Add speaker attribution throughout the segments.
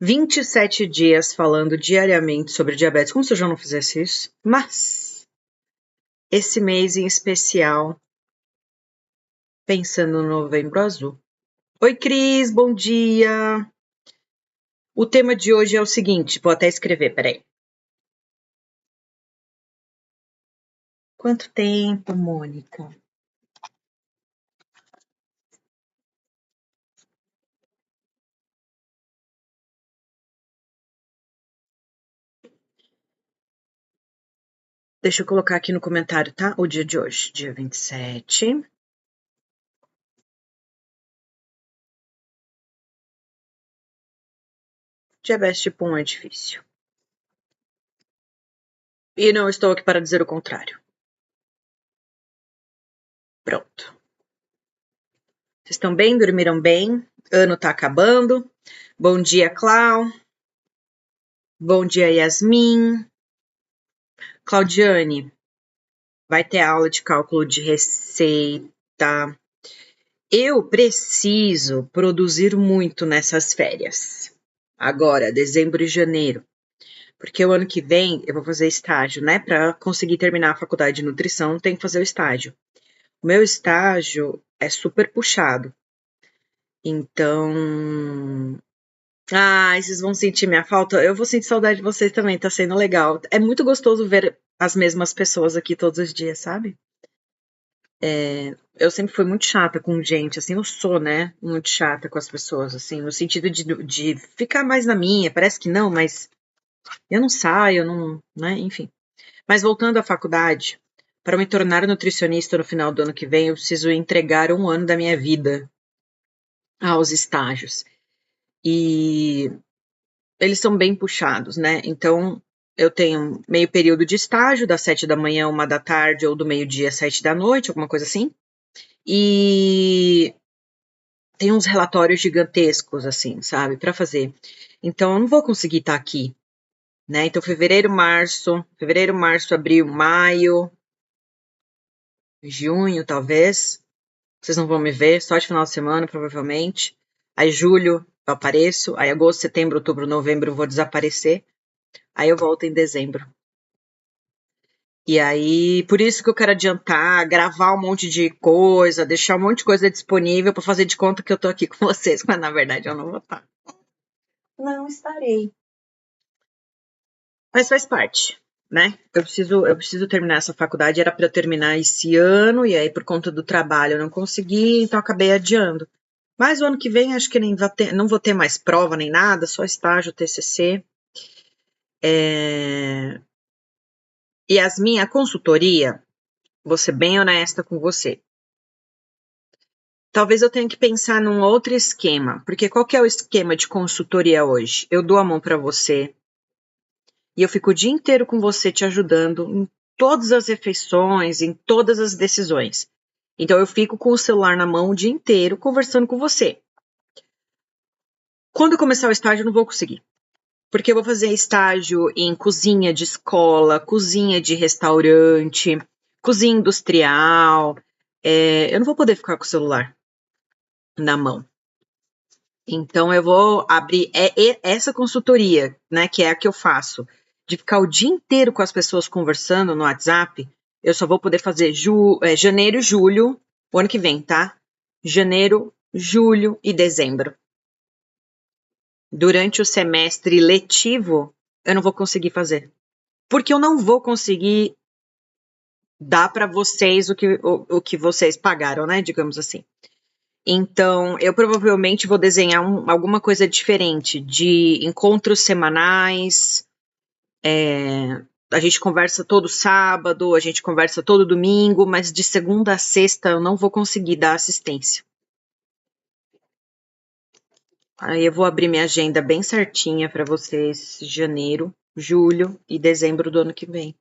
Speaker 1: 27 dias falando diariamente sobre diabetes, como se eu já não fizesse isso. Mas, esse mês em especial, pensando no Novembro Azul. Oi, Cris, bom dia! O tema de hoje é o seguinte, vou até escrever, peraí. Quanto tempo, Mônica? Deixa eu colocar aqui no comentário, tá? O dia de hoje, dia 27. Diabetes tipo 1 é difícil. E não estou aqui para dizer o contrário. Pronto. Vocês estão bem? Dormiram bem? Ano tá acabando. Bom dia, Clau. Bom dia, Yasmin. Claudiane, vai ter aula de cálculo de receita. Eu preciso produzir muito nessas férias. Agora, dezembro e janeiro. Porque o ano que vem eu vou fazer estágio, né? Para conseguir terminar a faculdade de nutrição, tem que fazer o estágio. O meu estágio é super puxado. Então, vocês vão sentir minha falta? Eu vou sentir saudade de vocês também, tá sendo legal. É muito gostoso ver as mesmas pessoas aqui todos os dias, sabe? Eu sempre fui muito chata com gente, assim, eu sou, né? Muito chata com as pessoas, assim, no sentido de ficar mais na minha, parece que não, mas eu não saio, eu não, né? Enfim. Mas voltando à faculdade, para me tornar nutricionista no final do ano que vem, eu preciso entregar 1 ano da minha vida aos estágios. E eles são bem puxados, né? Então, eu tenho meio período de estágio, das 7 da manhã, 1 da tarde, ou do meio-dia, 7 da noite, alguma coisa assim. E tem uns relatórios gigantescos, assim, sabe, para fazer. Então, eu não vou conseguir estar aqui, né? Então, fevereiro, março, abril, maio, junho, talvez. Vocês não vão me ver, só de final de semana, provavelmente. Aí, julho, eu apareço. Aí, agosto, setembro, outubro, novembro, eu vou desaparecer. Aí, eu volto em dezembro. E aí, por isso que eu quero adiantar, gravar um monte de coisa, deixar um monte de coisa disponível para fazer de conta que eu tô aqui com vocês, mas na verdade eu não vou estar. Não estarei. Mas faz parte, né? Eu preciso terminar essa faculdade, era para eu terminar esse ano, e aí por conta do trabalho eu não consegui, então acabei adiando. Mas o ano que vem acho que nem não vou ter mais prova nem nada, só estágio, TCC. Yasmin, a consultoria, vou ser bem honesta com você. Talvez eu tenha que pensar num outro esquema, porque qual que é o esquema de consultoria hoje? Eu dou a mão para você e eu fico o dia inteiro com você te ajudando em todas as refeições, em todas as decisões. Então eu fico com o celular na mão o dia inteiro conversando com você. Quando começar o estágio eu não vou conseguir, porque eu vou fazer estágio em cozinha de escola, cozinha de restaurante, cozinha industrial. Eu não vou poder ficar com o celular na mão. Então, eu vou abrir essa consultoria, né, que é a que eu faço, de ficar o dia inteiro com as pessoas conversando no WhatsApp. Eu só vou poder fazer janeiro e julho, o ano que vem, tá? Janeiro, julho e dezembro. Durante o semestre letivo, eu não vou conseguir fazer. Porque eu não vou conseguir dar para vocês o que vocês pagaram, né? Digamos assim. Então, eu provavelmente vou desenhar alguma coisa diferente, de encontros semanais. A gente conversa todo sábado, a gente conversa todo domingo, mas de segunda a sexta eu não vou conseguir dar assistência. Aí eu vou abrir minha agenda bem certinha para vocês, janeiro, julho e dezembro do ano que vem.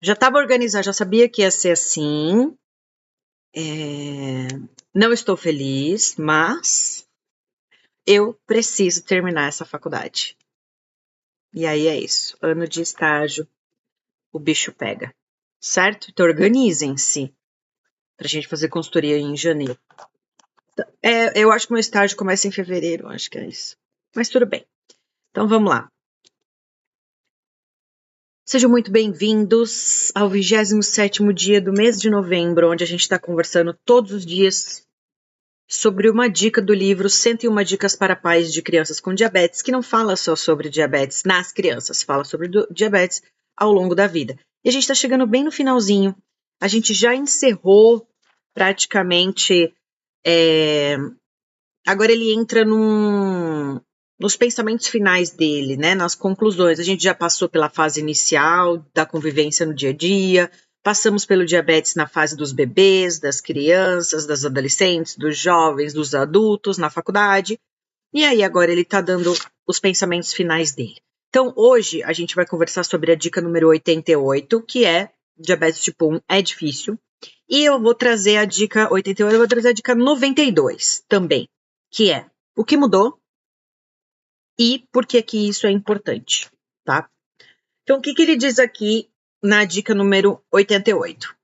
Speaker 1: Já estava organizada, já sabia que ia ser assim. Não estou feliz, mas eu preciso terminar essa faculdade. E aí é isso. Ano de estágio, o bicho pega. Certo? Então organizem-se pra gente fazer consultoria em janeiro. Eu acho que meu estágio começa em fevereiro, acho que é isso. Mas tudo bem. Então vamos lá. Sejam muito bem-vindos ao 27º dia do mês de novembro, onde a gente está conversando todos os dias sobre uma dica do livro 101 Dicas para Pais de Crianças com Diabetes, que não fala só sobre diabetes nas crianças, fala sobre diabetes ao longo da vida. E a gente está chegando bem no finalzinho. A gente já encerrou praticamente... Agora ele entra nos pensamentos finais dele, né? Nas conclusões. A gente já passou pela fase inicial da convivência no dia a dia, passamos pelo diabetes na fase dos bebês, das crianças, das adolescentes, dos jovens, dos adultos, na faculdade. E aí agora ele está dando os pensamentos finais dele. Então hoje a gente vai conversar sobre a dica número 88, que é diabetes tipo 1 é difícil. E eu vou trazer a dica 88, eu vou trazer a dica 92 também, que é o que mudou e por que que isso é importante, tá? Então, o que que ele diz aqui na dica número 88?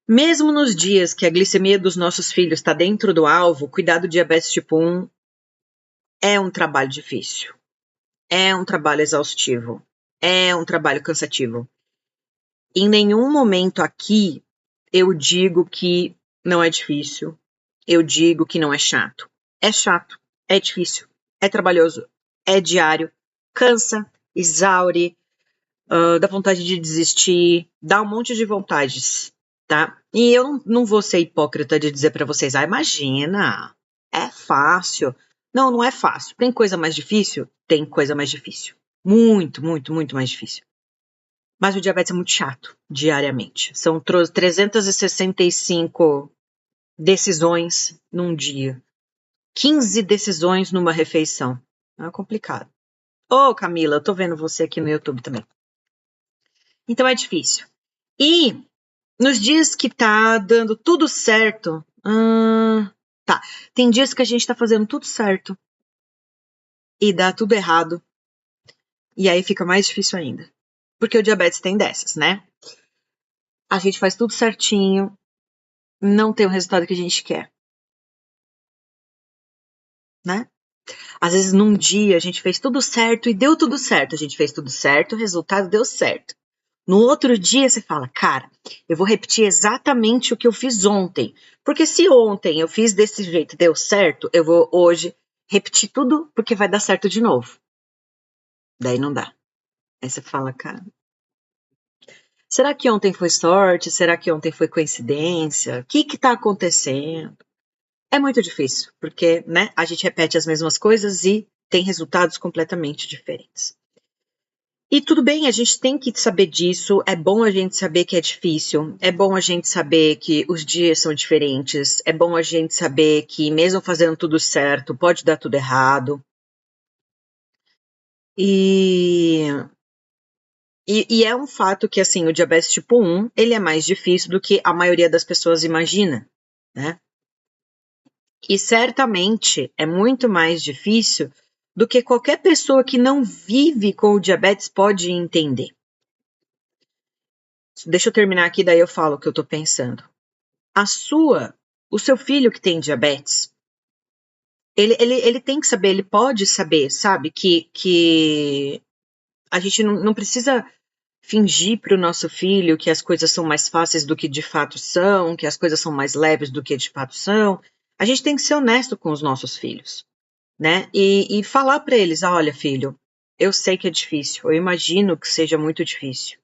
Speaker 1: Mesmo nos dias que a glicemia dos nossos filhos está dentro do alvo, cuidar do diabetes tipo 1 é um trabalho difícil, é um trabalho exaustivo, é um trabalho cansativo. Em nenhum momento aqui eu digo que não é difícil, eu digo que não é chato. É chato, é difícil, é trabalhoso, é diário, cansa, exaure, dá vontade de desistir, dá um monte de vontades, tá? E eu não vou ser hipócrita de dizer para vocês, imagina, é fácil. Não, não é fácil. Tem coisa mais difícil? Tem coisa mais difícil. Muito, muito, muito mais difícil. Mas o diabetes é muito chato, diariamente. São 365 decisões num dia. 15 decisões numa refeição. É complicado. Ô, Camila, eu tô vendo você aqui no YouTube também. Então é difícil. E nos dias que tá dando tudo certo, tá. Tem dias que a gente tá fazendo tudo certo e dá tudo errado. E aí fica mais difícil ainda. Porque o diabetes tem dessas, né? A gente faz tudo certinho, não tem o resultado que a gente quer, né? Às vezes num dia a gente fez tudo certo e deu tudo certo. A gente fez tudo certo, o resultado deu certo. No outro dia você fala, cara, eu vou repetir exatamente o que eu fiz ontem. Porque se ontem eu fiz desse jeito e deu certo, eu vou hoje repetir tudo porque vai dar certo de novo. Daí não dá. Aí você fala, cara, será que ontem foi sorte? Será que ontem foi coincidência? O que tá acontecendo? É muito difícil, porque, né, a gente repete as mesmas coisas e tem resultados completamente diferentes. E tudo bem, a gente tem que saber disso, é bom a gente saber que é difícil, é bom a gente saber que os dias são diferentes, é bom a gente saber que mesmo fazendo tudo certo, pode dar tudo errado. E é um fato que, assim, o diabetes tipo 1, ele é mais difícil do que a maioria das pessoas imagina, né? E certamente é muito mais difícil do que qualquer pessoa que não vive com o diabetes pode entender. Deixa eu terminar aqui, daí eu falo o que eu tô pensando. O seu filho que tem diabetes, ele tem que saber, ele pode saber, sabe, que a gente não precisa fingir para o nosso filho que as coisas são mais fáceis do que de fato são, que as coisas são mais leves do que de fato são. A gente tem que ser honesto com os nossos filhos, né? E falar para eles, olha, filho, eu sei que é difícil, eu imagino que seja muito difícil,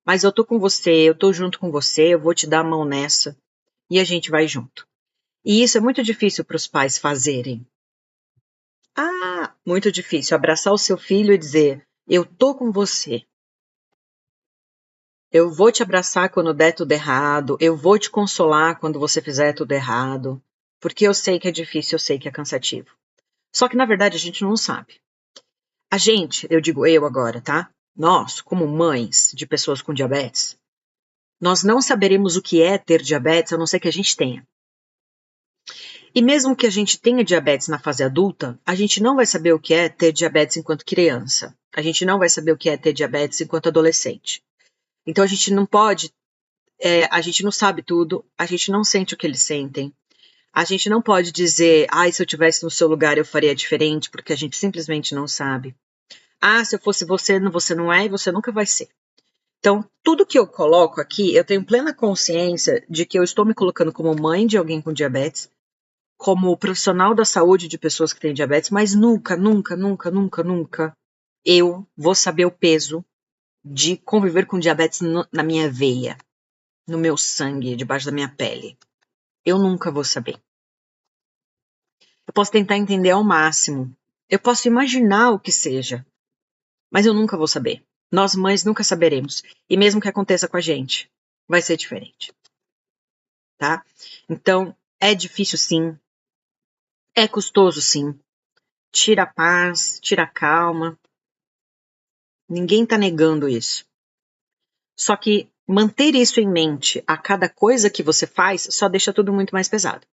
Speaker 1: mas eu tô com você, eu tô junto com você, eu vou te dar a mão nessa e a gente vai junto. E isso é muito difícil para os pais fazerem. Muito difícil abraçar o seu filho e dizer, eu tô com você. Eu vou te abraçar quando der tudo errado, eu vou te consolar quando você fizer tudo errado, porque eu sei que é difícil, eu sei que é cansativo. Só que, na verdade, a gente não sabe. A gente, eu digo eu agora, tá? Nós, como mães de pessoas com diabetes, nós não saberemos o que é ter diabetes, a não ser que a gente tenha. E mesmo que a gente tenha diabetes na fase adulta, a gente não vai saber o que é ter diabetes enquanto criança. A gente não vai saber o que é ter diabetes enquanto adolescente. Então a gente não pode, a gente não sabe tudo, a gente não sente o que eles sentem. A gente não pode dizer, se eu tivesse no seu lugar eu faria diferente, porque a gente simplesmente não sabe. Se eu fosse você não é e você nunca vai ser. Então, tudo que eu coloco aqui, eu tenho plena consciência de que eu estou me colocando como mãe de alguém com diabetes, como profissional da saúde de pessoas que têm diabetes, mas nunca, nunca, nunca, nunca, nunca eu vou saber o peso de conviver com diabetes na minha veia, no meu sangue, debaixo da minha pele. Eu nunca vou saber. Eu posso tentar entender ao máximo. Eu posso imaginar o que seja, mas eu nunca vou saber. Nós mães nunca saberemos. E mesmo que aconteça com a gente, vai ser diferente. Tá? Então, é difícil sim. É custoso sim. Tira a paz, tira a calma. Ninguém tá negando isso. Só que manter isso em mente a cada coisa que você faz só deixa tudo muito mais pesado.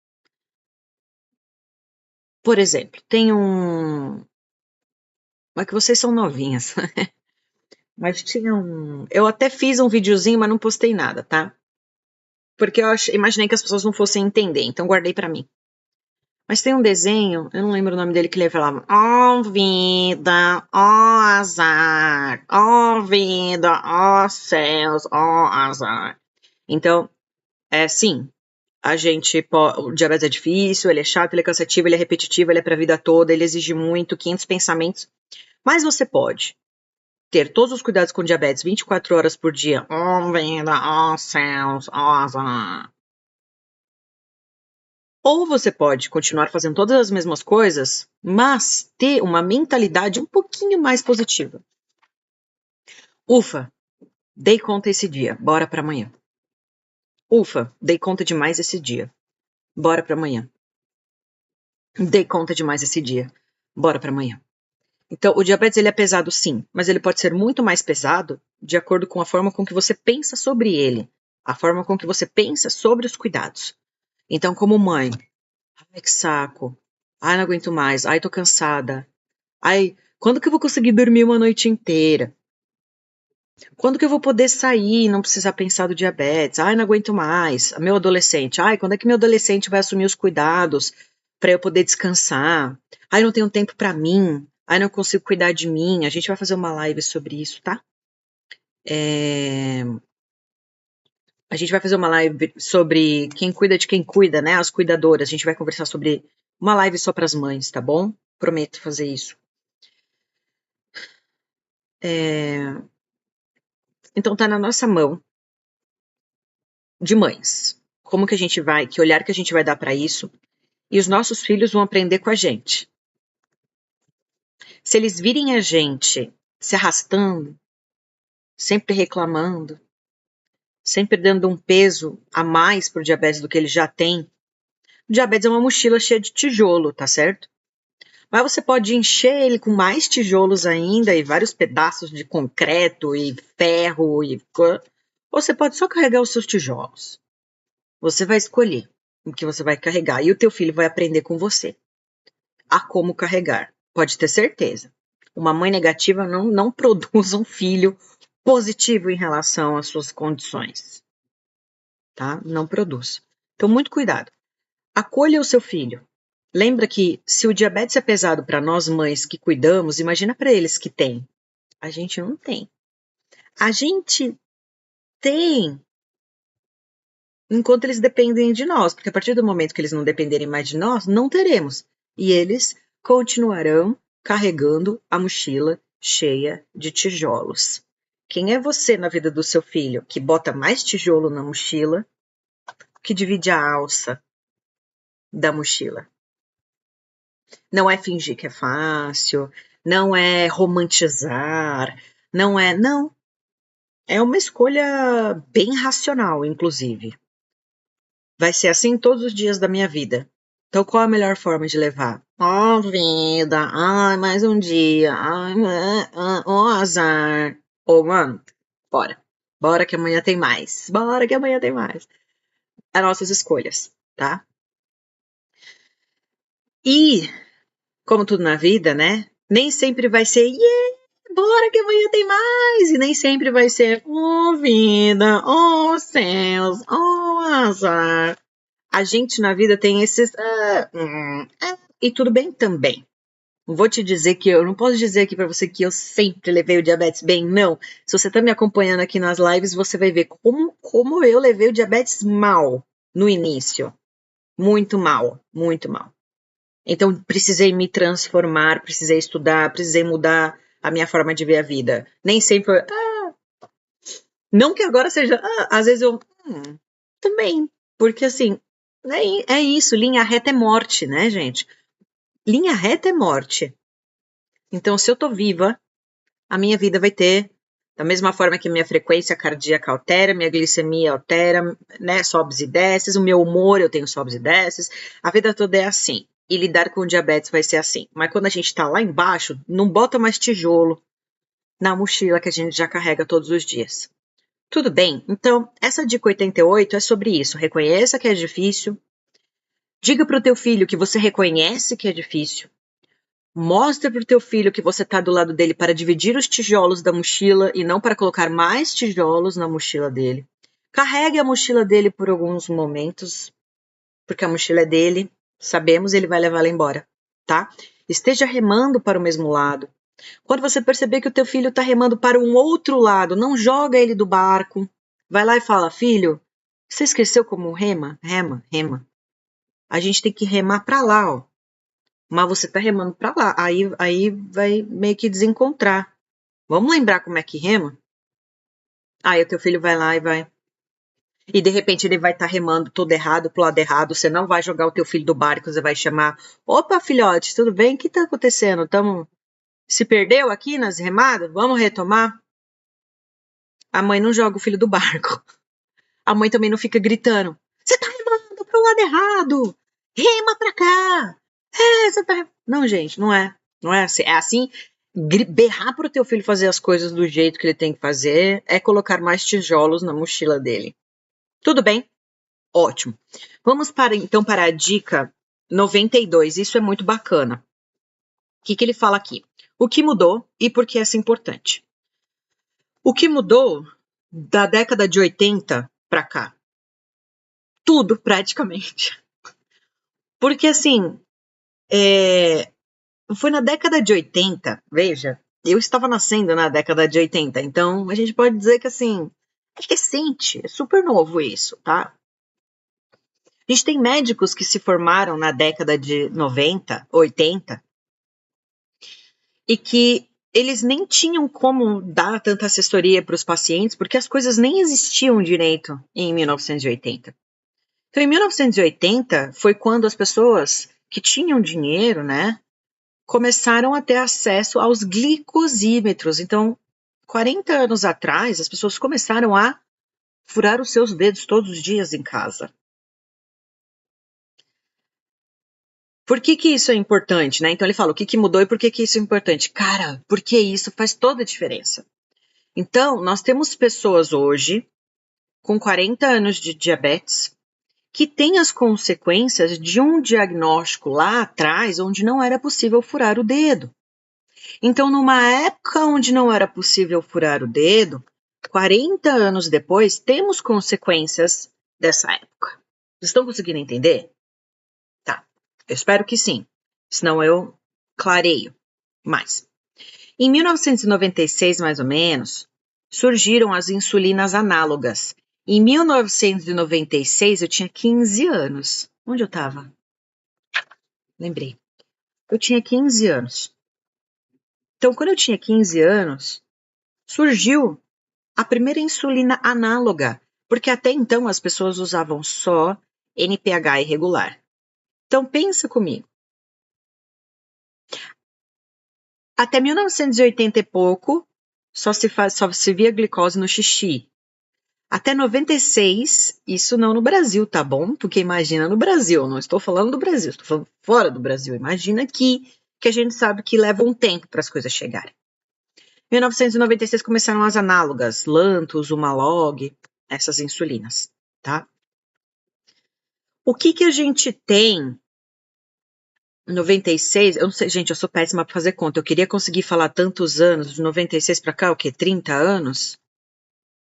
Speaker 1: Por exemplo, tem um... É que vocês são novinhas. Mas tinha um... Eu até fiz um videozinho, mas não postei nada, tá? Porque eu imaginei que as pessoas não fossem entender, então guardei pra mim. Mas tem um desenho, eu não lembro o nome dele, que ele falava: ó vida, ó azar, ó vida, ó céus, ó azar. Então, sim, o diabetes é difícil, ele é chato, ele é cansativo, ele é repetitivo, ele é pra vida toda, ele exige muito, 500 pensamentos. Mas você pode ter todos os cuidados com diabetes 24 horas por dia. Ó vida, ó céus, ó azar. Ou você pode continuar fazendo todas as mesmas coisas, mas ter uma mentalidade um pouquinho mais positiva. Ufa, dei conta esse dia, bora para amanhã. Ufa, dei conta de mais esse dia, bora para amanhã. Dei conta de mais esse dia, bora para amanhã. Então, o diabetes ele é pesado sim, mas ele pode ser muito mais pesado de acordo com a forma com que você pensa sobre ele, a forma com que você pensa sobre os cuidados. Então, como mãe, ai que saco, ai não aguento mais, ai tô cansada, ai quando que eu vou conseguir dormir uma noite inteira? Quando que eu vou poder sair e não precisar pensar do diabetes? Ai não aguento mais, meu adolescente, ai quando é que meu adolescente vai assumir os cuidados para eu poder descansar? Ai não tenho tempo para mim, ai não consigo cuidar de mim. A gente vai fazer uma live sobre isso, tá? A gente vai fazer uma live sobre quem cuida de quem cuida, né? As cuidadoras. A gente vai conversar sobre uma live só para as mães, tá bom? Prometo fazer isso. Então tá na nossa mão de mães. Como que a gente vai, que olhar que a gente vai dar para isso? E os nossos filhos vão aprender com a gente. Se eles virem a gente se arrastando, sempre reclamando, sempre dando um peso a mais pro diabetes do que ele já tem, o diabetes é uma mochila cheia de tijolo, tá certo? Mas você pode encher ele com mais tijolos ainda e vários pedaços de concreto e ferro e você pode só carregar os seus tijolos. Você vai escolher o que você vai carregar e o teu filho vai aprender com você a como carregar. Pode ter certeza. Uma mãe negativa não produz um filho positivo em relação às suas condições. Tá? Não produz. Então, muito cuidado. Acolha o seu filho. Lembra que se o diabetes é pesado para nós mães que cuidamos, imagina para eles que têm. A gente não tem. A gente tem enquanto eles dependem de nós, porque a partir do momento que eles não dependerem mais de nós, não teremos. E eles continuarão carregando a mochila cheia de tijolos. Quem é você na vida do seu filho que bota mais tijolo na mochila, que divide a alça da mochila? Não é fingir que é fácil, não é romantizar, não. É uma escolha bem racional, inclusive. Vai ser assim todos os dias da minha vida. Então, qual a melhor forma de levar? Ó vida, ai, mais um dia, ai, ó azar. Ô, mano, bora. Bora que amanhã tem mais. Bora que amanhã tem mais. As nossas escolhas, tá? E, como tudo na vida, né? Nem sempre vai ser, yeah, bora que amanhã tem mais. E nem sempre vai ser, vida, céus, azar. A gente na vida tem esses. E tudo bem também. Não vou te dizer que eu não posso dizer aqui para você que eu sempre levei o diabetes bem, não. Se você tá me acompanhando aqui nas lives, você vai ver como eu levei o diabetes mal no início. Muito mal, muito mal. Então, precisei me transformar, precisei estudar, precisei mudar a minha forma de ver a vida. Nem sempre. Não que agora seja. Às vezes eu. Também. Porque assim. É isso, linha reta é morte, né, gente? Linha reta é morte. Então, se eu tô viva, a minha vida vai ter. Da mesma forma que minha frequência cardíaca altera, minha glicemia altera, né? Sobes e desces, o meu humor eu tenho sobes e desces. A vida toda é assim. E lidar com o diabetes vai ser assim. Mas quando a gente tá lá embaixo, não bota mais tijolo na mochila que a gente já carrega todos os dias. Tudo bem? Então, essa dica 88 é sobre isso. Reconheça que é difícil. Diga para o teu filho que você reconhece que é difícil. Mostra para o teu filho que você está do lado dele para dividir os tijolos da mochila e não para colocar mais tijolos na mochila dele. Carregue a mochila dele por alguns momentos, porque a mochila é dele. Sabemos, ele vai levá-la embora, tá? Esteja remando para o mesmo lado. Quando você perceber que o teu filho está remando para um outro lado, não joga ele do barco. Vai lá e fala, filho, você esqueceu como rema? Rema, rema. A gente tem que remar para lá, ó. Mas você tá remando para lá. Aí vai meio que desencontrar. Vamos lembrar como é que rema? Aí o teu filho vai lá e vai. E de repente ele vai estar remando todo errado, pro lado errado. Você não vai jogar o teu filho do barco, você vai chamar. Opa, filhote, tudo bem? O que tá acontecendo? Se perdeu aqui nas remadas? Vamos retomar? A mãe não joga o filho do barco. A mãe também não fica gritando. Você tá remando pro lado errado! Rema pra cá! Você tá... Não, gente, não é. Não é assim. É assim, berrar pro teu filho fazer as coisas do jeito que ele tem que fazer é colocar mais tijolos na mochila dele. Tudo bem? Ótimo. Vamos então para a dica 92. Isso é muito bacana. O que ele fala aqui? O que mudou e por que essa é importante? O que mudou da década de 80 para cá? Tudo, praticamente. Porque, assim, foi na década de 80, veja, eu estava nascendo na década de 80, então a gente pode dizer que, assim, é recente, é super novo isso, tá? A gente tem médicos que se formaram na década de 90, 80, e que eles nem tinham como dar tanta assessoria para os pacientes, porque as coisas nem existiam direito em 1980. Então, em 1980, foi quando as pessoas que tinham dinheiro, né, começaram a ter acesso aos glicosímetros. Então, 40 anos atrás, as pessoas começaram a furar os seus dedos todos os dias em casa. Por que isso é importante, né? Então ele fala o que mudou e por que isso é importante. Cara, porque isso faz toda a diferença. Então, nós temos pessoas hoje com 40 anos de diabetes que têm as consequências de um diagnóstico lá atrás onde não era possível furar o dedo. Então, numa época onde não era possível furar o dedo, 40 anos depois, temos consequências dessa época. Vocês estão conseguindo entender? Tá, eu espero que sim. Senão eu clareio mais. Em 1996, mais ou menos, surgiram as insulinas análogas. Em 1996, eu tinha 15 anos. Onde eu estava? Lembrei. Eu tinha 15 anos. Então, quando eu tinha 15 anos, surgiu a primeira insulina análoga, porque até então as pessoas usavam só NPH irregular. Então, pensa comigo. Até 1980 e pouco, só se via glicose no xixi. Até 96, isso não no Brasil, tá bom? Porque imagina no Brasil, não estou falando do Brasil, estou falando fora do Brasil. Imagina aqui, que a gente sabe que leva um tempo para as coisas chegarem. Em 1996 começaram as análogas, Lantus, Humalog, essas insulinas, tá? O que a gente tem em 96? Eu não sei, gente, eu sou péssima para fazer conta. Eu queria conseguir falar tantos anos, de 96 para cá, o quê? 30 anos?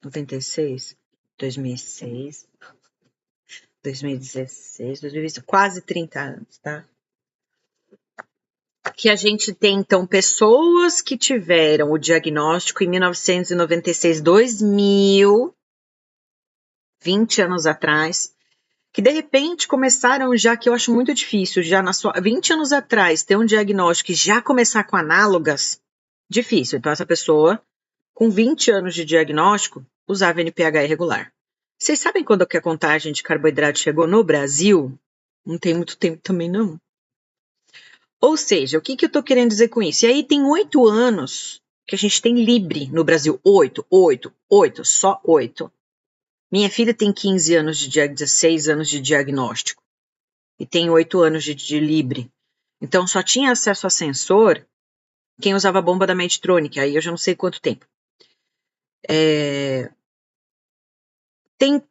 Speaker 1: 96, 2006. 2016, 2020, quase 30 anos, tá? Que a gente tem, então, pessoas que tiveram o diagnóstico em 1996, 2000, 20 anos atrás, que de repente começaram já, que eu acho muito difícil, já 20 anos atrás, ter um diagnóstico e já começar com análogas, difícil. Então, essa pessoa, com 20 anos de diagnóstico, usava NPH irregular. Vocês sabem quando que a contagem de carboidrato chegou no Brasil? Não tem muito tempo também, não. Ou seja, o que eu estou querendo dizer com isso? E aí tem 8 anos que a gente tem Libre no Brasil. 8, só 8. Minha filha tem 15 anos 16 anos de diagnóstico. E tem 8 anos de Libre. Então, só tinha acesso a sensor quem usava a bomba da Medtronic. Aí eu já não sei quanto tempo. Tem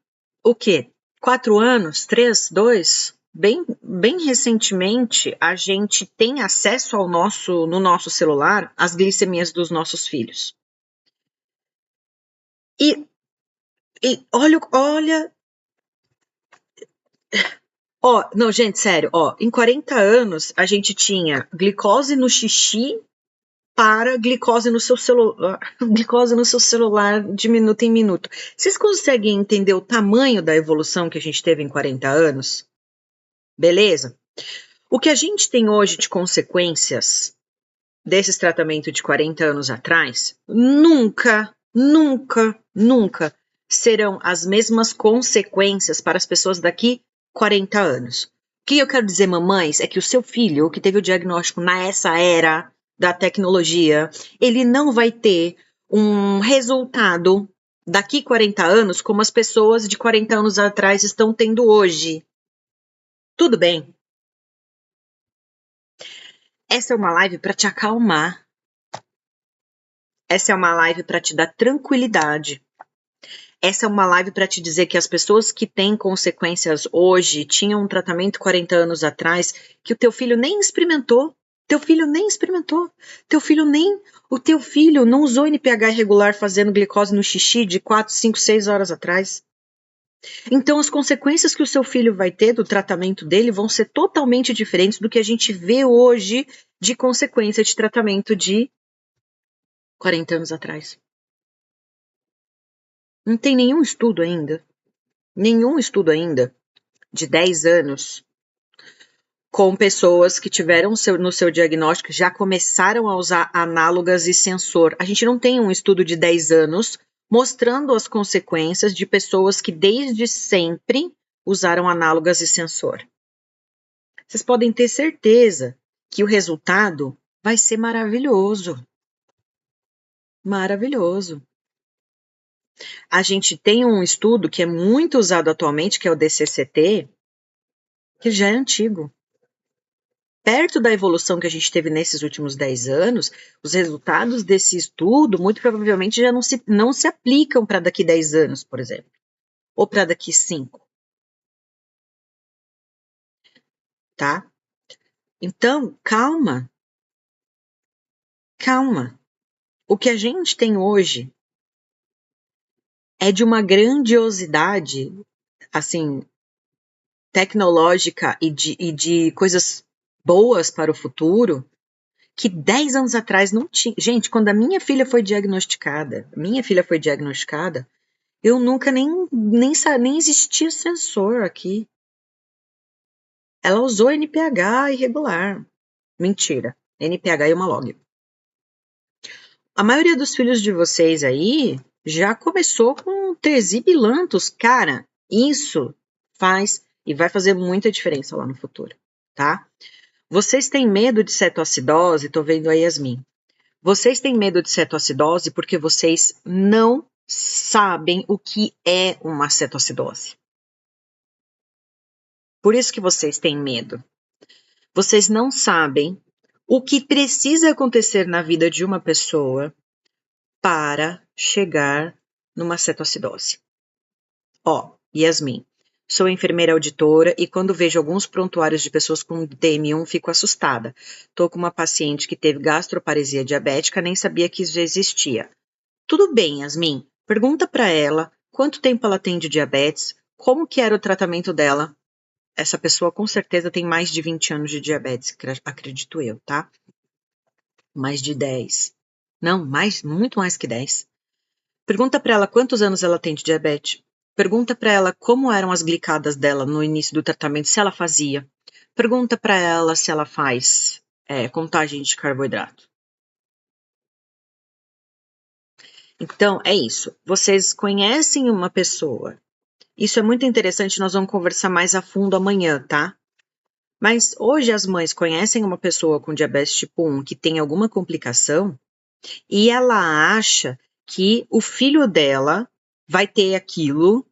Speaker 1: o quê? 4 anos? 3? 2? Bem recentemente, a gente tem acesso no nosso celular às glicemias dos nossos filhos. E olha... não, gente, sério, em 40 anos, a gente tinha glicose no xixi para glicose no seu celular de minuto em minuto. Vocês conseguem entender o tamanho da evolução que a gente teve em 40 anos? Beleza? O que a gente tem hoje de consequências desses tratamentos de 40 anos atrás, nunca serão as mesmas consequências para as pessoas daqui 40 anos. O que eu quero dizer, mamães, é que o seu filho, que teve o diagnóstico nessa era da tecnologia, ele não vai ter um resultado daqui 40 anos como as pessoas de 40 anos atrás estão tendo hoje. Tudo bem? Essa é uma live para te acalmar. Essa é uma live para te dar tranquilidade. Essa é uma live para te dizer que as pessoas que têm consequências hoje tinham um tratamento 40 anos atrás que o teu filho nem experimentou. O teu filho não usou NPH irregular fazendo glicose no xixi de 4, 5, 6 horas atrás. Então, as consequências que o seu filho vai ter do tratamento dele vão ser totalmente diferentes do que a gente vê hoje de consequência de tratamento de 40 anos atrás. Não tem nenhum estudo ainda de 10 anos com pessoas que tiveram no seu diagnóstico, já começaram a usar análogas e sensor. A gente não tem um estudo de 10 anos mostrando as consequências de pessoas que desde sempre usaram análogas e sensor. Vocês podem ter certeza que o resultado vai ser maravilhoso. Maravilhoso. A gente tem um estudo que é muito usado atualmente, que é o DCCT, que já é antigo. Perto da evolução que a gente teve nesses últimos 10 anos, os resultados desse estudo, muito provavelmente, já não se aplicam para daqui 10 anos, por exemplo. Ou para daqui 5. Tá? Então, calma. Calma. O que a gente tem hoje é de uma grandiosidade, assim, tecnológica e de coisas boas para o futuro, que 10 anos atrás não tinha. Gente, quando a minha filha foi diagnosticada, eu nunca nem existia sensor aqui. Ela usou NPH irregular. Mentira, NPH e uma log. A maioria dos filhos de vocês aí já começou com tresibilantos. Cara, isso faz e vai fazer muita diferença lá no futuro, tá? Vocês têm medo de cetoacidose? Tô vendo a Yasmin. Vocês têm medo de cetoacidose porque vocês não sabem o que é uma cetoacidose. Por isso que vocês têm medo. Vocês não sabem o que precisa acontecer na vida de uma pessoa para chegar numa cetoacidose. Yasmin, sou enfermeira auditora e quando vejo alguns prontuários de pessoas com DM1 fico assustada. Tô com uma paciente que teve gastroparesia diabética, nem sabia que isso existia. Tudo bem, Yasmin, pergunta para ela quanto tempo ela tem de diabetes, como que era o tratamento dela. Essa pessoa com certeza tem mais de 20 anos de diabetes, acredito eu, tá? Mais de 10. Não, muito mais que 10. Pergunta para ela quantos anos ela tem de diabetes. Pergunta para ela como eram as glicadas dela no início do tratamento, se ela fazia. Pergunta para ela se ela faz contagem de carboidrato. Então, é isso. Vocês conhecem uma pessoa. Isso é muito interessante, nós vamos conversar mais a fundo amanhã, tá? Mas hoje as mães conhecem uma pessoa com diabetes tipo 1 que tem alguma complicação e ela acha que o filho dela vai ter aquilo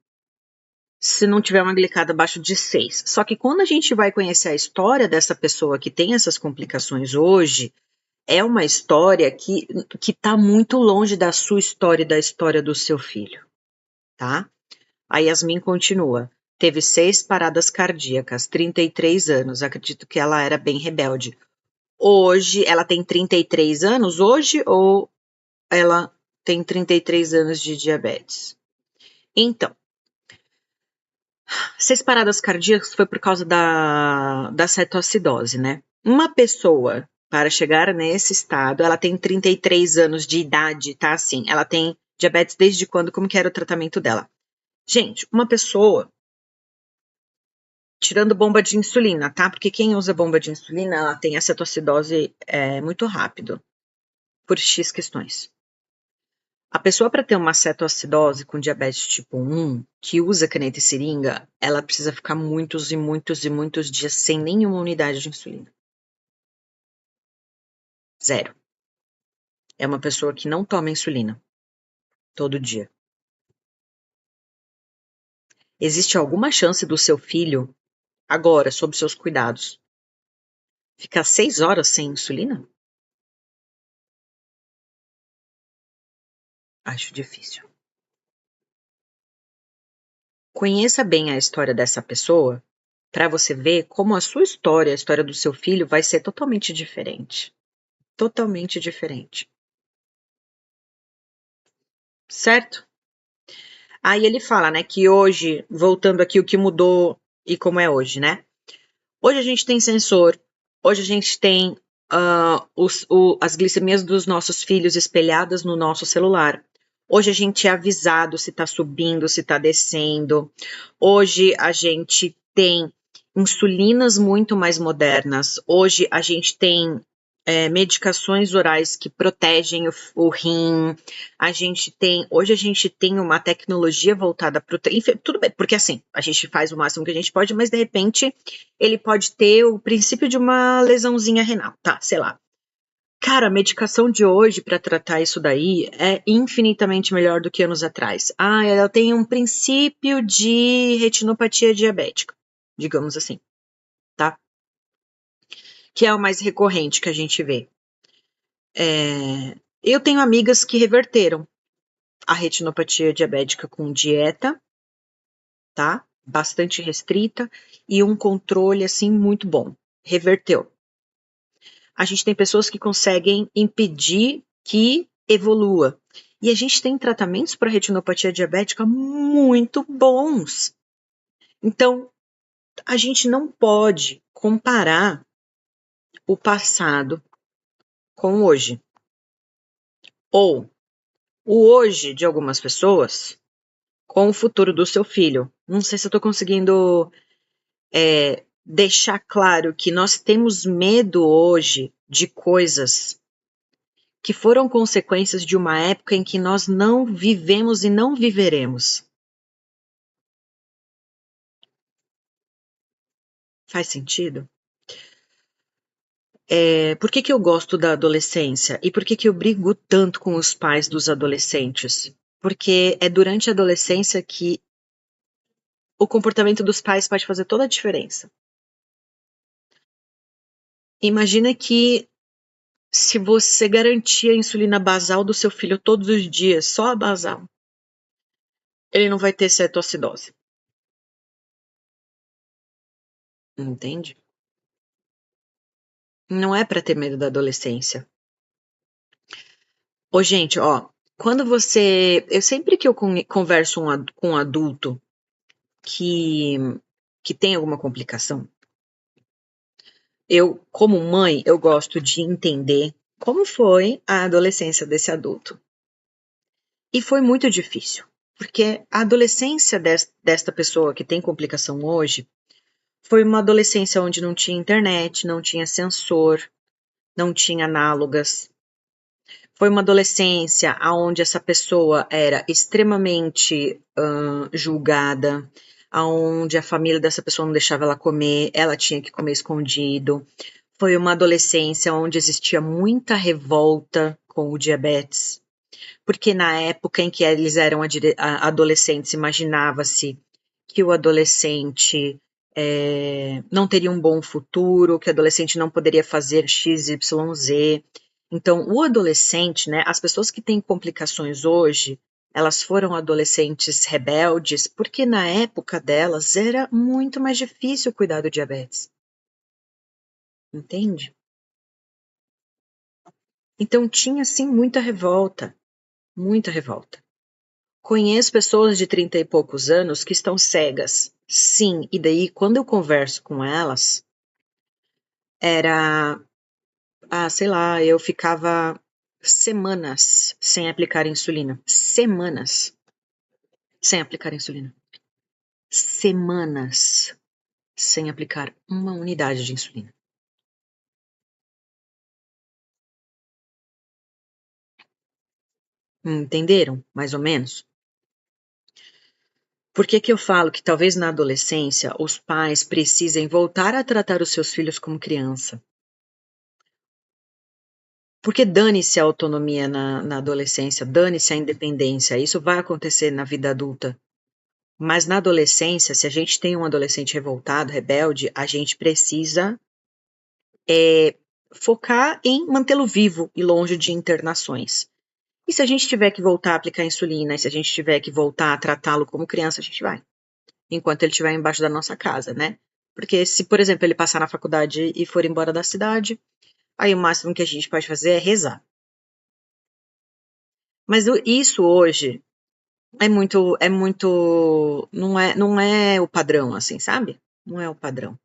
Speaker 1: se não tiver uma glicada abaixo de 6. Só que quando a gente vai conhecer a história dessa pessoa que tem essas complicações hoje, é uma história que está muito longe da sua história e da história do seu filho, tá? A Yasmin continua. Teve 6 paradas cardíacas, 33 anos. Acredito que ela era bem rebelde. Hoje, ela tem 33 anos hoje ou ela tem 33 anos de diabetes? Então, 6 paradas cardíacas foi por causa da cetoacidose, né? Uma pessoa, para chegar nesse estado, ela tem 33 anos de idade, tá? Assim, ela tem diabetes desde quando? Como que era o tratamento dela? Gente, uma pessoa tirando bomba de insulina, tá? Porque quem usa bomba de insulina, ela tem a cetoacidose muito rápido, por X questões. A pessoa para ter uma cetoacidose com diabetes tipo 1, que usa caneta e seringa, ela precisa ficar muitos e muitos e muitos dias sem nenhuma unidade de insulina. 0. É uma pessoa que não toma insulina todo dia. Existe alguma chance do seu filho, agora, sob seus cuidados, ficar 6 horas sem insulina? Acho difícil. Conheça bem a história dessa pessoa para você ver como a sua história, a história do seu filho, vai ser totalmente diferente. Totalmente diferente. Certo? Aí ele fala, né, que hoje, voltando aqui, o que mudou e como é hoje, né? Hoje a gente tem sensor, hoje a gente tem as glicemias dos nossos filhos espelhadas no nosso celular. Hoje a gente é avisado se está subindo, se está descendo. Hoje a gente tem insulinas muito mais modernas. Hoje a gente tem medicações orais que protegem o rim. Hoje a gente tem uma tecnologia voltada para tudo bem, porque assim, a gente faz o máximo que a gente pode, mas de repente ele pode ter o princípio de uma lesãozinha renal, tá? Sei lá. Cara, a medicação de hoje para tratar isso daí é infinitamente melhor do que anos atrás. Ah, ela tem um princípio de retinopatia diabética, digamos assim, tá? Que é o mais recorrente que a gente vê. Eu tenho amigas que reverteram a retinopatia diabética com dieta, tá? Bastante restrita e um controle assim muito bom. Reverteu. A gente tem pessoas que conseguem impedir que evolua. E a gente tem tratamentos para retinopatia diabética muito bons. Então, a gente não pode comparar o passado com o hoje. Ou o hoje de algumas pessoas com o futuro do seu filho. Não sei se eu estou conseguindo deixar claro que nós temos medo hoje de coisas que foram consequências de uma época em que nós não vivemos e não viveremos. Faz sentido? Por que eu gosto da adolescência? E por que eu brigo tanto com os pais dos adolescentes? Porque é durante a adolescência que o comportamento dos pais pode fazer toda a diferença. Imagina que se você garantir a insulina basal do seu filho todos os dias, só a basal, ele não vai ter cetoacidose. Entende? Não é para ter medo da adolescência. Ô, gente, ó, quando você... sempre que eu converso com um adulto que tem alguma complicação, eu, como mãe, eu gosto de entender como foi a adolescência desse adulto. E foi muito difícil, porque a adolescência desta pessoa que tem complicação hoje foi uma adolescência onde não tinha internet, não tinha sensor, não tinha análogas. Foi uma adolescência onde essa pessoa era extremamente julgada, onde a família dessa pessoa não deixava ela comer, ela tinha que comer escondido. Foi uma adolescência onde existia muita revolta com o diabetes, porque na época em que eles eram adolescentes, imaginava-se que o adolescente não teria um bom futuro, que o adolescente não poderia fazer X, Y, Z. Então, o adolescente, né, as pessoas que têm complicações hoje, elas foram adolescentes rebeldes, porque na época delas era muito mais difícil cuidar do diabetes. Entende? Então, tinha, sim, muita revolta. Muita revolta. Conheço pessoas de 30 e poucos anos que estão cegas. Sim, e daí, quando eu converso com elas, era... sei lá, eu ficava semanas sem aplicar insulina. Semanas sem aplicar insulina. Semanas sem aplicar uma unidade de insulina. Entenderam? Mais ou menos? Por que que eu falo que talvez na adolescência os pais precisem voltar a tratar os seus filhos como criança? Porque dane-se a autonomia na adolescência, dane-se a independência, isso vai acontecer na vida adulta. Mas na adolescência, se a gente tem um adolescente revoltado, rebelde, a gente precisa focar em mantê-lo vivo e longe de internações. E se a gente tiver que voltar a aplicar insulina, e se a gente tiver que voltar a tratá-lo como criança, a gente vai. Enquanto ele estiver embaixo da nossa casa, né? Porque se, por exemplo, ele passar na faculdade e for embora da cidade, aí o máximo que a gente pode fazer é rezar. Mas isso hoje não é o padrão, assim, sabe? Não é o padrão.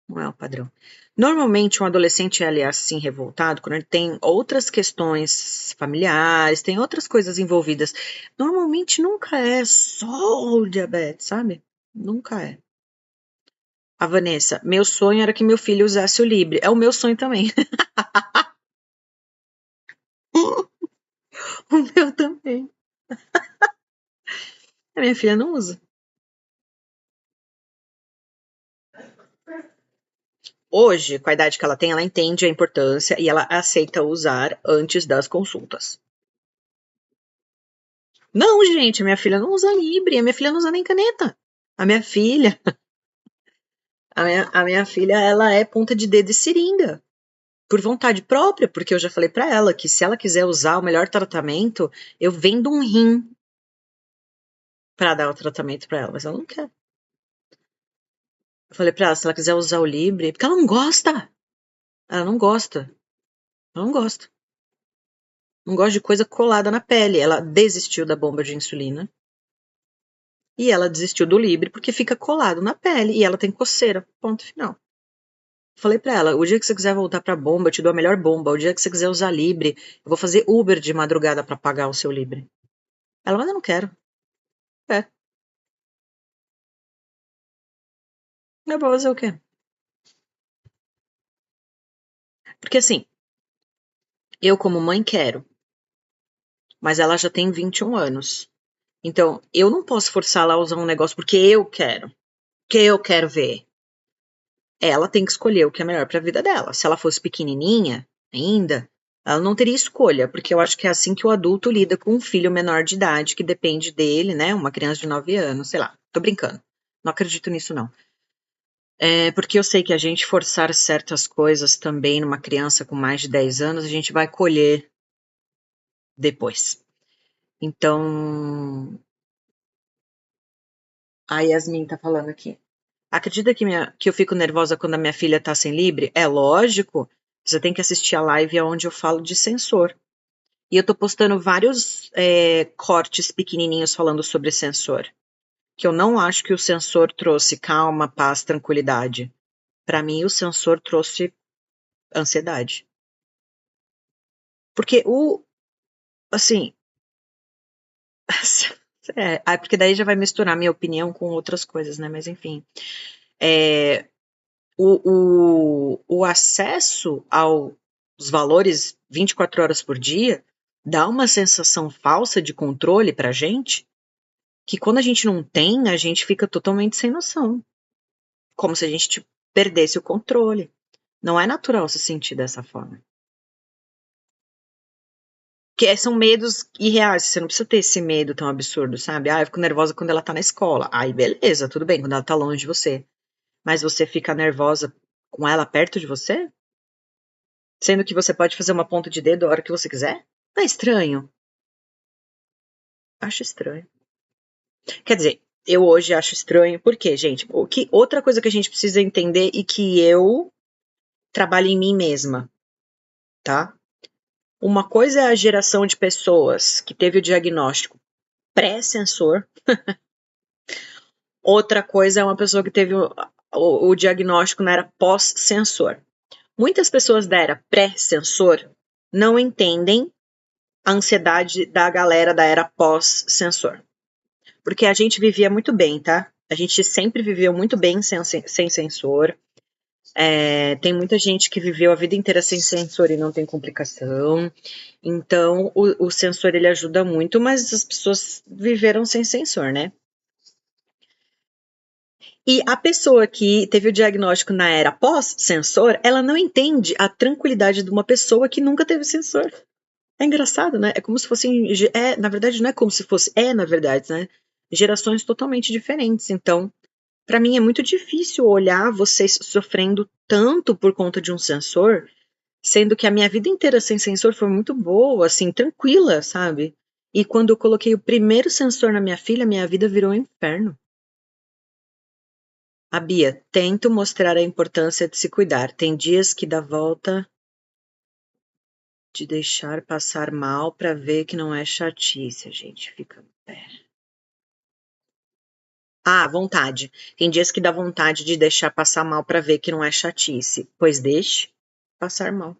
Speaker 1: Não é o padrão. Normalmente, um adolescente ele é assim revoltado quando ele tem outras questões familiares, tem outras coisas envolvidas. Normalmente nunca é só o diabetes, sabe? Nunca é. A Vanessa, meu sonho era que meu filho usasse o Libre. É o meu sonho também. O meu também. A minha filha não usa. Hoje, com a idade que ela tem, ela entende a importância e ela aceita usar antes das consultas. Não, gente, a minha filha não usa Libre, a minha filha não usa nem caneta. A minha filha, a minha filha, ela é ponta de dedo e seringa. Por vontade própria, porque eu já falei pra ela que se ela quiser usar o melhor tratamento, eu vendo um rim pra dar o tratamento pra ela, mas ela não quer. Eu falei pra ela, se ela quiser usar o Libre, porque ela não gosta. Ela não gosta. Ela não gosta. Não gosta de coisa colada na pele. Ela desistiu da bomba de insulina. E ela desistiu do Libre porque fica colado na pele. E ela tem coceira. Ponto final. Falei pra ela, o dia que você quiser voltar pra bomba, eu te dou a melhor bomba. O dia que você quiser usar Libre, eu vou fazer Uber de madrugada pra pagar o seu Libre. Ela, mas eu não quero. É. Não é pra fazer o quê? Porque assim, eu como mãe quero. Mas ela já tem 21 anos. Então, eu não posso forçar ela a usar um negócio porque eu quero. Porque eu quero ver. Ela tem que escolher o que é melhor para a vida dela. Se ela fosse pequenininha ainda, ela não teria escolha, porque eu acho que é assim que o adulto lida com um filho menor de idade que depende dele, né? Uma criança de 9 anos, sei lá. Tô brincando. Não acredito nisso, não. Porque eu sei que a gente forçar certas coisas também numa criança com mais de 10 anos, a gente vai colher depois. Então, a Yasmin tá falando aqui. Acredita que eu fico nervosa quando a minha filha tá sem Libre? É lógico. Você tem que assistir a live onde eu falo de sensor. E eu tô postando vários cortes pequenininhos falando sobre sensor. que eu não acho que o sensor trouxe calma, paz, tranquilidade. Para mim, o sensor trouxe ansiedade. Porque assim, porque daí já vai misturar minha opinião com outras coisas, né? Mas enfim, o acesso aos valores 24 horas por dia dá uma sensação falsa de controle pra gente, que quando a gente não tem, a gente fica totalmente sem noção. Como se a gente tipo, perdesse o controle. Não é natural se sentir dessa forma. Que são medos irreais, você não precisa ter esse medo tão absurdo, sabe? Eu fico nervosa quando ela tá na escola. Aí, beleza, tudo bem, quando ela tá longe de você. Mas você fica nervosa com ela perto de você? Sendo que você pode fazer uma ponta de dedo a hora que você quiser? Não é estranho? Acho estranho. Quer dizer, eu hoje acho estranho, porque, gente, outra coisa que a gente precisa entender e que eu trabalho em mim mesma, tá? Uma coisa é a geração de pessoas que teve o diagnóstico pré-sensor. Outra coisa é uma pessoa que teve o diagnóstico na era pós-sensor. Muitas pessoas da era pré-sensor não entendem a ansiedade da galera da era pós-sensor. Porque a gente vivia muito bem, tá? A gente sempre viveu muito bem sem sensor. Tem muita gente que viveu a vida inteira sem sensor e não tem complicação. Então, o sensor ele ajuda muito, mas as pessoas viveram sem sensor, né? E a pessoa que teve o diagnóstico na era pós-sensor, ela não entende a tranquilidade de uma pessoa que nunca teve sensor. É engraçado, né? É como se fossem. Na verdade, não é como se fosse. Na verdade, né? Gerações totalmente diferentes. Então, para mim é muito difícil olhar vocês sofrendo tanto por conta de um sensor, sendo que a minha vida inteira sem sensor foi muito boa, assim, tranquila, sabe? E quando eu coloquei o primeiro sensor na minha filha, minha vida virou um inferno. A Bia, tento mostrar a importância de se cuidar. Tem dias que dá volta de deixar passar mal para ver que não é chatice, a gente fica no pé. Vontade. Tem dias que dá vontade de deixar passar mal para ver que não é chatice. Pois deixe passar mal.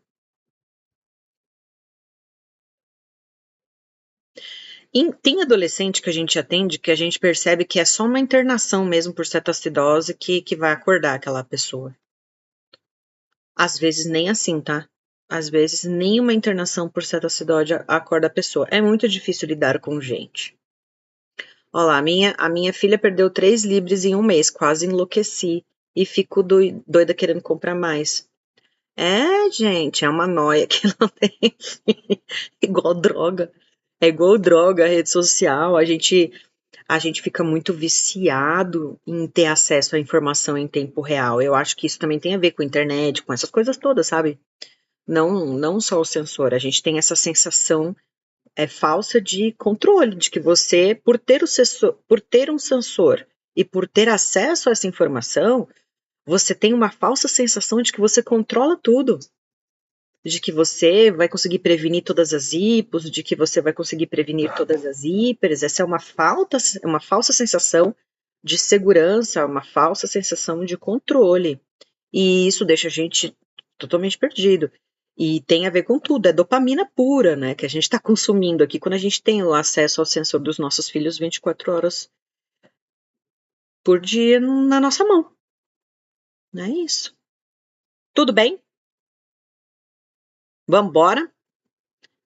Speaker 1: Tem adolescente que a gente atende que a gente percebe que é só uma internação mesmo por cetoacidose que vai acordar aquela pessoa. Às vezes nem assim, tá? Às vezes nem uma internação por cetoacidose acorda a pessoa. É muito difícil lidar com gente. Olha lá, a minha filha perdeu 3 libras em um mês, quase enlouqueci e fico doida querendo comprar mais. Gente, é uma noia que não tem fim. Igual droga. É igual droga, rede social. A gente fica muito viciado em ter acesso à informação em tempo real. Eu acho que isso também tem a ver com a internet, com essas coisas todas, sabe? Não só o sensor. A gente tem essa sensação falsa de controle, de que você, por ter um sensor e por ter acesso a essa informação, você tem uma falsa sensação de que você controla tudo. De que você vai conseguir prevenir todas as hipos, de que você vai conseguir prevenir todas as hipers. Essa é uma falsa sensação de segurança, uma falsa sensação de controle. E isso deixa a gente totalmente perdido. E tem a ver com tudo, é dopamina pura, né, que a gente está consumindo aqui quando a gente tem o acesso ao sensor dos nossos filhos 24 horas por dia na nossa mão. É isso. Tudo bem? Vamos embora?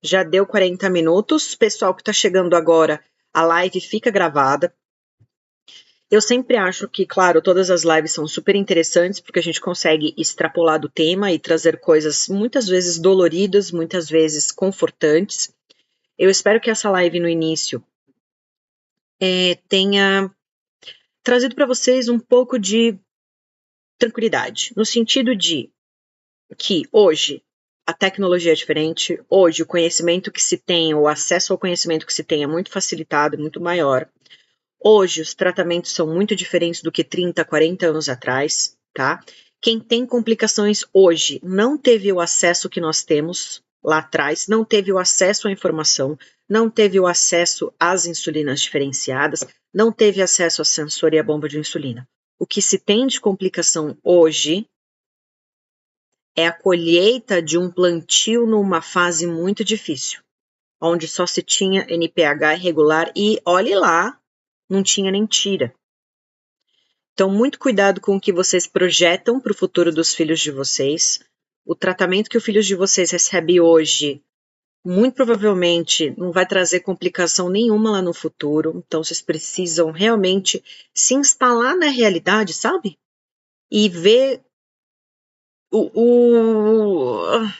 Speaker 1: Já deu 40 minutos. Pessoal que está chegando agora, a live fica gravada. Eu sempre acho que, claro, todas as lives são super interessantes porque a gente consegue extrapolar do tema e trazer coisas muitas vezes doloridas, muitas vezes confortantes. Eu espero que essa live no início tenha trazido para vocês um pouco de tranquilidade, no sentido de que hoje a tecnologia é diferente, hoje o conhecimento que se tem, o acesso ao conhecimento que se tem é muito facilitado, muito maior. Hoje os tratamentos são muito diferentes do que 30, 40 anos atrás, tá? Quem tem complicações hoje não teve o acesso que nós temos lá atrás, não teve o acesso à informação, não teve o acesso às insulinas diferenciadas, não teve acesso a sensor e a bomba de insulina. O que se tem de complicação hoje é a colheita de um plantio numa fase muito difícil, onde só se tinha NPH irregular e, olhe lá, não tinha nem tira. Então, muito cuidado com o que vocês projetam para o futuro dos filhos de vocês. O tratamento que os filhos de vocês recebem hoje, muito provavelmente, não vai trazer complicação nenhuma lá no futuro. Então, vocês precisam realmente se instalar na realidade, sabe? E ver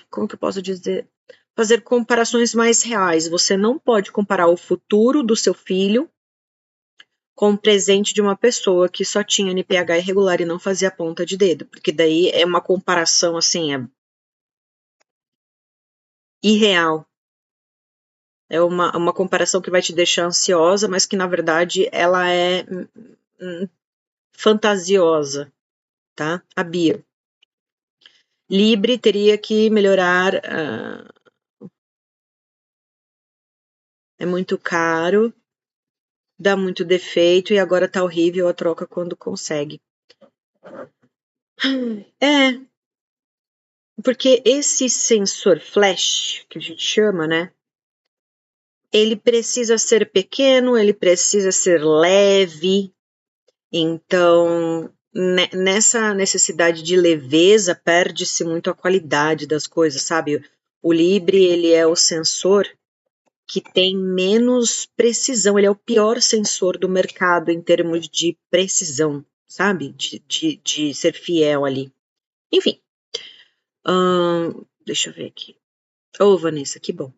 Speaker 1: como que eu posso dizer? Fazer comparações mais reais. Você não pode comparar o futuro do seu filho com o presente de uma pessoa que só tinha NPH irregular e não fazia ponta de dedo, porque daí é uma comparação assim, irreal. É uma comparação que vai te deixar ansiosa, mas que na verdade ela é fantasiosa, tá? A Bia. Libre teria que melhorar, é muito caro, dá muito defeito e agora tá horrível a troca quando consegue. É, porque esse sensor flash, que a gente chama, né? Ele precisa ser pequeno, ele precisa ser leve. Então, nessa necessidade de leveza, perde-se muito a qualidade das coisas, sabe? O Libre, ele é o sensor que tem menos precisão, ele é o pior sensor do mercado em termos de precisão, sabe? De ser fiel ali. Enfim, deixa eu ver aqui. Ô, Vanessa, que bom.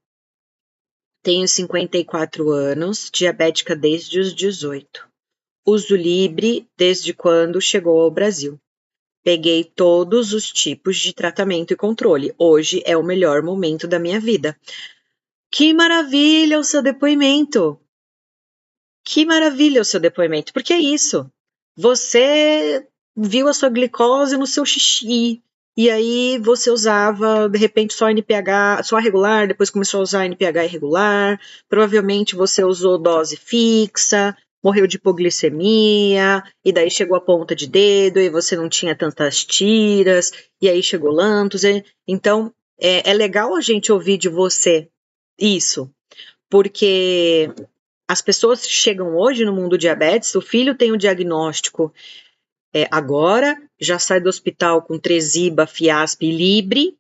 Speaker 1: Tenho 54 anos, diabética desde os 18. Uso Libre desde quando chegou ao Brasil. Peguei todos os tipos de tratamento e controle. Hoje é o melhor momento da minha vida. Que maravilha o seu depoimento! Que maravilha o seu depoimento, porque é isso. Você viu a sua glicose no seu xixi, e aí você usava, de repente, só NPH, só regular, depois começou a usar NPH irregular, provavelmente você usou dose fixa, morreu de hipoglicemia, e daí chegou a ponta de dedo, e você não tinha tantas tiras, e aí chegou Lantus. Então, é legal a gente ouvir de você isso, porque as pessoas chegam hoje no mundo diabetes, o filho tem o diagnóstico agora, já sai do hospital com Tresiba, Fiasp e Libre,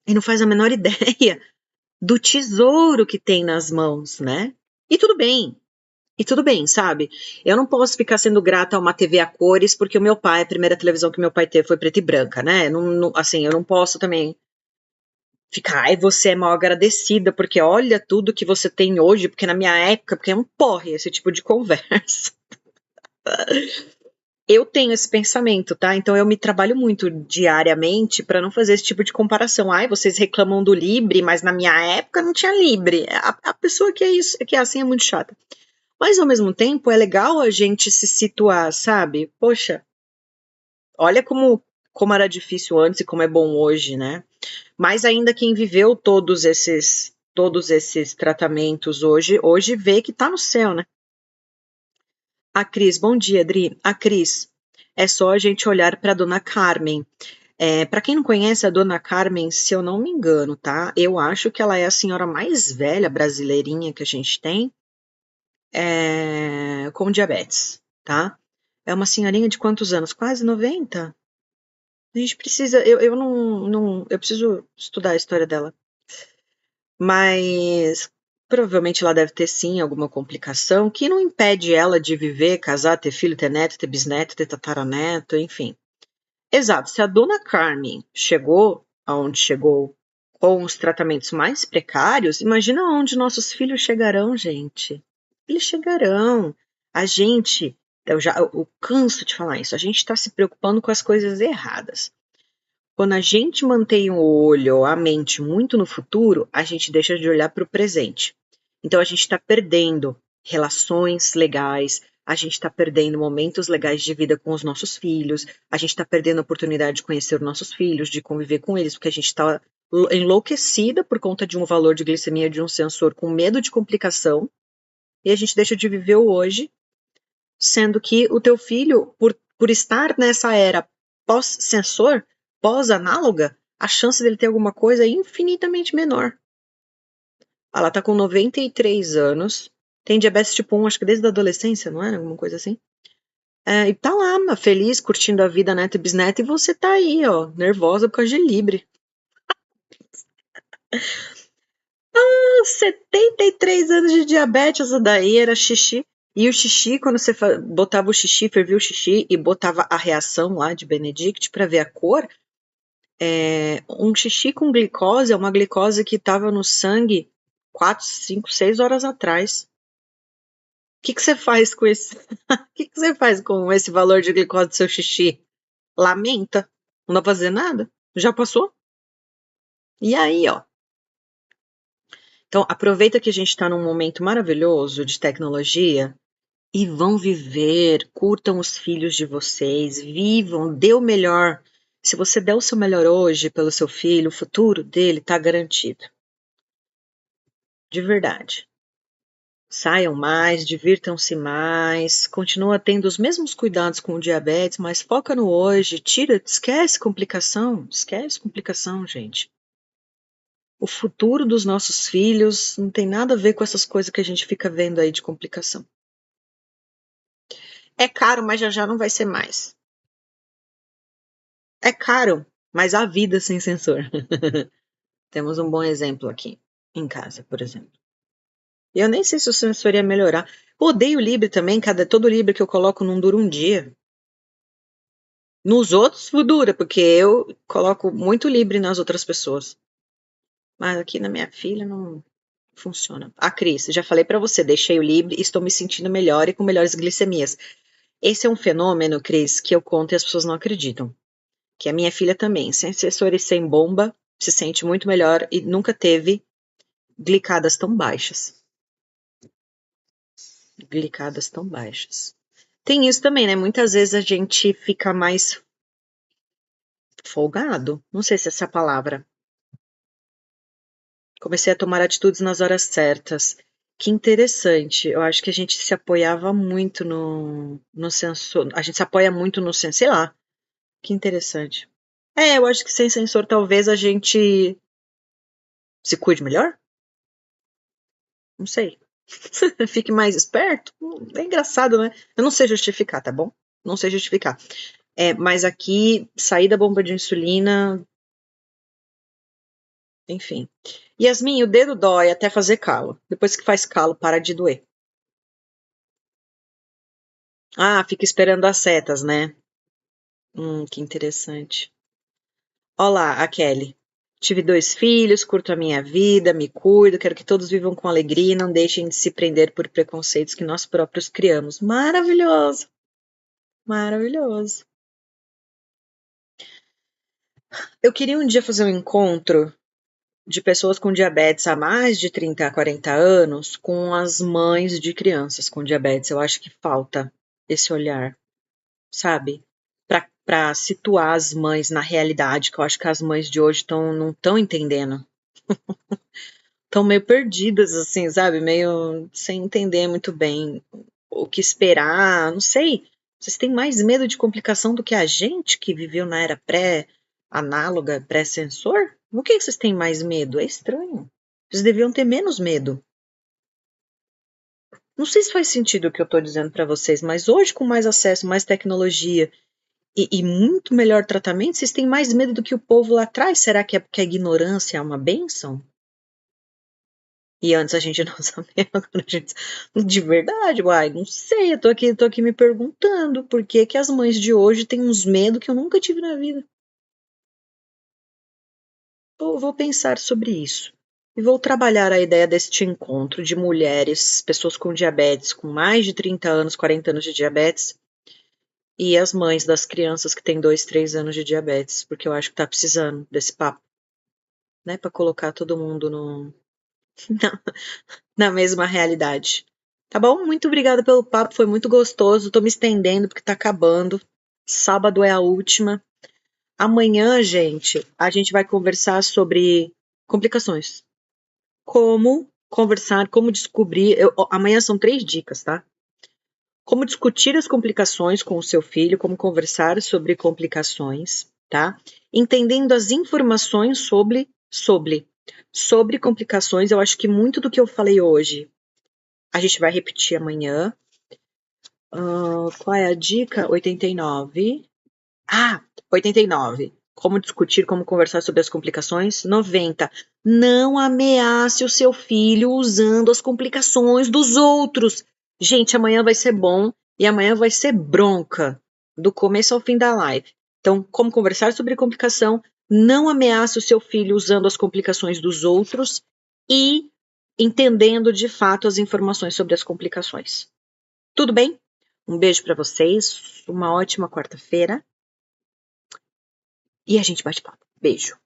Speaker 1: e não faz a menor ideia do tesouro que tem nas mãos, né? E tudo bem, sabe? Eu não posso ficar sendo grata a uma TV a cores, porque o meu pai, a primeira televisão que meu pai teve foi preta e branca, né? Assim, eu não posso também ficar, ai, você é mal agradecida, porque olha tudo que você tem hoje, porque na minha época, porque é um porre esse tipo de conversa. Eu tenho esse pensamento, tá? Então eu me trabalho muito diariamente para não fazer esse tipo de comparação. Ai, vocês reclamam do Libre, mas na minha época não tinha Libre. A pessoa que é isso, que é assim é muito chata. Mas ao mesmo tempo é legal a gente se situar, sabe? Poxa, olha como era difícil antes e como é bom hoje, né? Mas ainda quem viveu todos esses tratamentos hoje vê que tá no céu, né? A Cris, bom dia, Adri. A Cris, é só a gente olhar para Dona Carmen. Para quem não conhece a Dona Carmen, se eu não me engano, tá? Eu acho que ela é a senhora mais velha brasileirinha que a gente tem com diabetes, tá? É uma senhorinha de quantos anos? Quase 90? A gente precisa, eu não, eu preciso estudar a história dela. Mas provavelmente ela deve ter sim alguma complicação que não impede ela de viver, casar, ter filho, ter neto, ter bisneto, ter tataraneto, enfim. Exato, se a dona Carmen chegou aonde chegou com os tratamentos mais precários, imagina onde nossos filhos chegarão, gente. Eles chegarão. A gente, eu canso de falar isso, a gente está se preocupando com as coisas erradas. Quando a gente mantém o olho, a mente muito no futuro, a gente deixa de olhar para o presente. Então a gente está perdendo relações legais, a gente está perdendo momentos legais de vida com os nossos filhos, a gente está perdendo a oportunidade de conhecer os nossos filhos, de conviver com eles, porque a gente está enlouquecida por conta de um valor de glicemia de um sensor com medo de complicação, e a gente deixa de viver o hoje, sendo que o teu filho, por estar nessa era pós-sensor, pós-análoga, a chance dele ter alguma coisa é infinitamente menor. Ela tá com 93 anos, tem diabetes tipo 1, acho que desde a adolescência, não é? Alguma coisa assim. E tá lá, feliz, curtindo a vida, neta e bisneta, e você tá aí, ó, nervosa por causa de Libre. 73 anos de diabetes, essa daí era xixi. E o xixi, quando você botava o xixi, fervia o xixi e botava a reação lá de Benedict para ver a cor, um xixi com glicose é uma glicose que estava no sangue 4, 5, 6 horas atrás. O que você faz com esse? O que você faz com esse valor de glicose do seu xixi? Lamenta? Não dá pra fazer nada? Já passou? E aí, ó. Então, aproveita que a gente está num momento maravilhoso de tecnologia e vão viver, curtam os filhos de vocês, vivam, dê o melhor. Se você der o seu melhor hoje pelo seu filho, o futuro dele está garantido. De verdade. Saiam mais, divirtam-se mais, continua tendo os mesmos cuidados com o diabetes, mas foca no hoje, esquece complicação, gente. O futuro dos nossos filhos não tem nada a ver com essas coisas que a gente fica vendo aí de complicação. É caro, mas já não vai ser mais. É caro, mas há vida sem sensor. Temos um bom exemplo aqui, em casa, por exemplo. E eu nem sei se o sensor ia melhorar. Eu odeio o Libre também, todo Libre que eu coloco não dura um dia. Nos outros dura, porque eu coloco muito Libre nas outras pessoas. Mas aqui na minha filha não funciona. Cris, já falei para você, deixei o Libre e estou me sentindo melhor e com melhores glicemias. Esse é um fenômeno, Cris, que eu conto e as pessoas não acreditam. Que a minha filha também, sem sensor e sem bomba, se sente muito melhor e nunca teve glicadas tão baixas. Glicadas tão baixas. Tem isso também, né? Muitas vezes a gente fica mais folgado. Não sei se essa é a palavra. Comecei a tomar atitudes nas horas certas. Que interessante. Eu acho que a gente se apoiava muito no sensor. A gente se apoia muito no sensor. Sei lá. Que interessante. Eu acho que sem sensor talvez a gente se cuide melhor? Não sei. Fique mais esperto? É engraçado, né? Eu não sei justificar, tá bom? Não sei justificar. Mas aqui, sair da bomba de insulina. Enfim. Yasmin, o dedo dói até fazer calo. Depois que faz calo, para de doer. Fica esperando as setas, né? Que interessante. Olá, a Kelly. Tive 2 filhos, curto a minha vida, me cuido, quero que todos vivam com alegria e não deixem de se prender por preconceitos que nós próprios criamos. Maravilhoso! Maravilhoso. Eu queria um dia fazer um encontro de pessoas com diabetes há mais de 30 a 40 anos com as mães de crianças com diabetes. Eu acho que falta esse olhar, sabe? Para situar as mães na realidade, que eu acho que as mães de hoje não estão entendendo. Estão meio perdidas, assim, sabe? Meio sem entender muito bem o que esperar, não sei. Vocês têm mais medo de complicação do que a gente que viveu na era pré-análoga, pré-sensor? O que vocês têm mais medo? É estranho. Vocês deviam ter menos medo. Não sei se faz sentido o que eu estou dizendo para vocês, mas hoje, com mais acesso, mais tecnologia e muito melhor tratamento, vocês têm mais medo do que o povo lá atrás? Será que é porque a ignorância é uma bênção? E antes a gente não sabia, agora a gente... De verdade, não sei, eu tô aqui me perguntando por que as mães de hoje têm uns medos que eu nunca tive na vida. Vou pensar sobre isso. E vou trabalhar a ideia deste encontro de mulheres, pessoas com diabetes, com mais de 30 anos, 40 anos de diabetes, e as mães das crianças que têm 2, 3 anos de diabetes, porque eu acho que tá precisando desse papo, né, para colocar todo mundo na mesma realidade. Tá bom? Muito obrigada pelo papo, foi muito gostoso. Tô me estendendo porque tá acabando. Sábado é a última. Amanhã, gente, a gente vai conversar sobre complicações. Como conversar, como descobrir. Amanhã são 3 dicas, tá? Como discutir as complicações com o seu filho, como conversar sobre complicações, tá? Entendendo as informações sobre complicações. Eu acho que muito do que eu falei hoje a gente vai repetir amanhã. Qual é a dica? 89. 89. Como discutir, como conversar sobre as complicações. 90. Não ameace o seu filho usando as complicações dos outros. Gente, amanhã vai ser bom e amanhã vai ser bronca, do começo ao fim da live. Então, como conversar sobre complicação, não ameace o seu filho usando as complicações dos outros e entendendo de fato as informações sobre as complicações. Tudo bem? Um beijo para vocês, uma ótima quarta-feira. E a gente bate papo. Beijo.